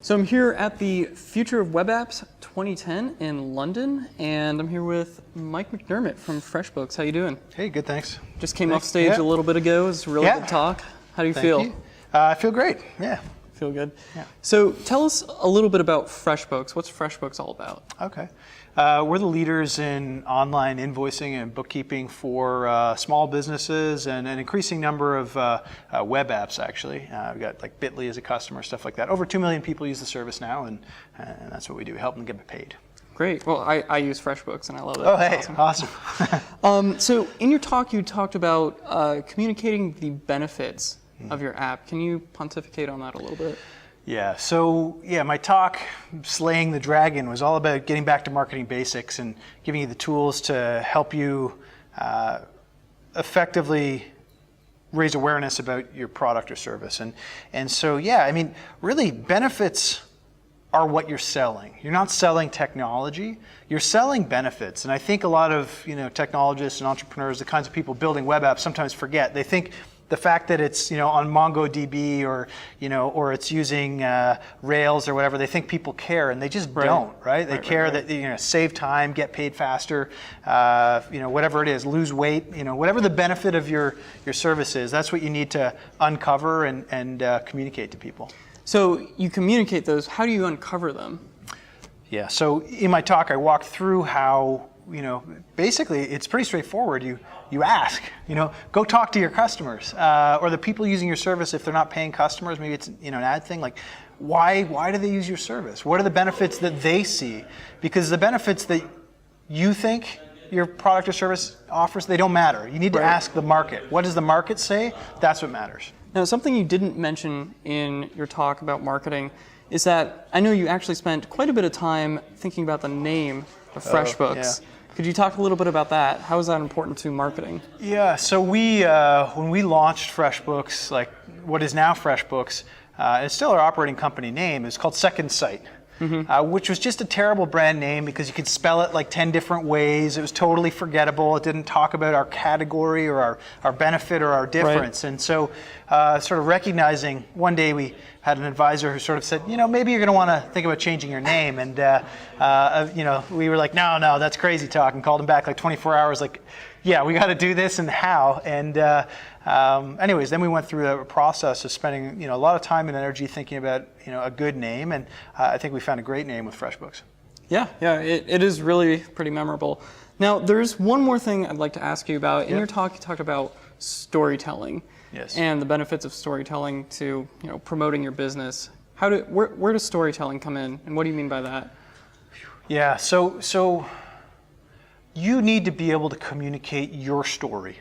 So I'm here at the Future of Web Apps 2010 in London, and I'm here with Mike McDerment from FreshBooks. How you doing? Hey, good, thanks. Just came off stage a little bit ago. It was a really good talk. How do you feel? I feel great, yeah. Feel good? Yeah. So tell us a little bit about FreshBooks. What's FreshBooks all about? Okay. We're the leaders in online invoicing and bookkeeping for small businesses and an increasing number of web apps, actually. We've got like Bitly as a customer, stuff like that. Over 2 million people use the service now, and that's what we do, help them get paid. Great. Well, I use FreshBooks, and I love it. Oh, hey, awesome. So in your talk, you talked about communicating the benefits of your app. Can you pontificate on that a little bit? Yeah, so my talk, Slaying the Dragon, was all about getting back to marketing basics and giving you the tools to help you effectively raise awareness about your product or service. And so, I mean, really, benefits are what you're selling. You're not selling technology, you're selling benefits. And I think a lot of technologists and entrepreneurs, the kinds of people building web apps, sometimes forget. They think the fact that it's on MongoDB or it's using Rails or whatever, they think people care, and they just don't, right? They care that save time, get paid faster, whatever it is, lose weight, whatever the benefit of your service is. That's what you need to uncover and communicate to people. So you communicate those. How do you uncover them? Yeah. So in my talk, I walked through how basically it's pretty straightforward. You ask, go talk to your customers or the people using your service. If they're not paying customers, maybe it's an ad thing. Like, why do they use your service? What are the benefits that they see? Because the benefits that you think your product or service offers, they don't matter. You need to ask the market. What does the market say? That's what matters. Now, something you didn't mention in your talk about marketing is that I know you actually spent quite a bit of time thinking about the name of FreshBooks. Could you talk a little bit about that? How is that important to marketing? Yeah, so when we launched FreshBooks, like what is now FreshBooks, it's still our operating company name, it's called Second Sight. Which was just a terrible brand name because you could spell it like 10 different ways. It was totally forgettable. It didn't talk about our category or our benefit or our difference. And so sort of recognizing, one day we had an advisor who sort of said, maybe you're going to want to think about changing your name. And we were like, no, that's crazy talk, and called him back like 24 hours like, yeah, we got to do this, and how. And anyways, then we went through a process of spending a lot of time and energy thinking about a good name, and I think we found a great name with FreshBooks. Yeah, it is really pretty memorable. Now, there's one more thing I'd like to ask you about. In your talk, you talked about storytelling. Yes. And the benefits of storytelling to promoting your business. Where does storytelling come in, and what do you mean by that? Yeah, so you need to be able to communicate your story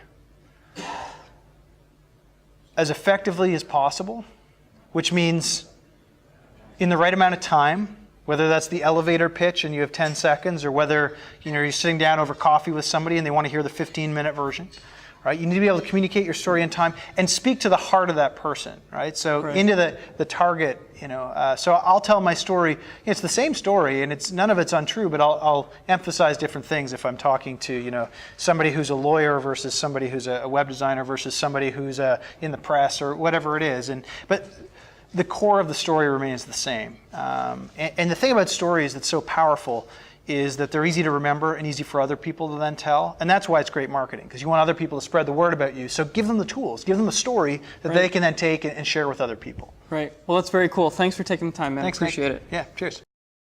as effectively as possible, which means in the right amount of time, whether that's the elevator pitch and you have 10 seconds, or whether you're sitting down over coffee with somebody and they want to hear the 15-minute version. Right? You need to be able to communicate your story in time and speak to the heart of that person, right? So into the target, so I'll tell my story. It's the same story, and none of it's untrue, but I'll emphasize different things if I'm talking to, somebody who's a lawyer versus somebody who's a web designer versus somebody who's in the press or whatever it is. But the core of the story remains the same. And the thing about stories that's so powerful is that they're easy to remember and easy for other people to then tell. And that's why it's great marketing, because you want other people to spread the word about you. So give them the tools, give them a story that they can then take and share with other people. Right. Well, that's very cool. Thanks for taking the time, man. Thanks, appreciate it. Yeah, cheers.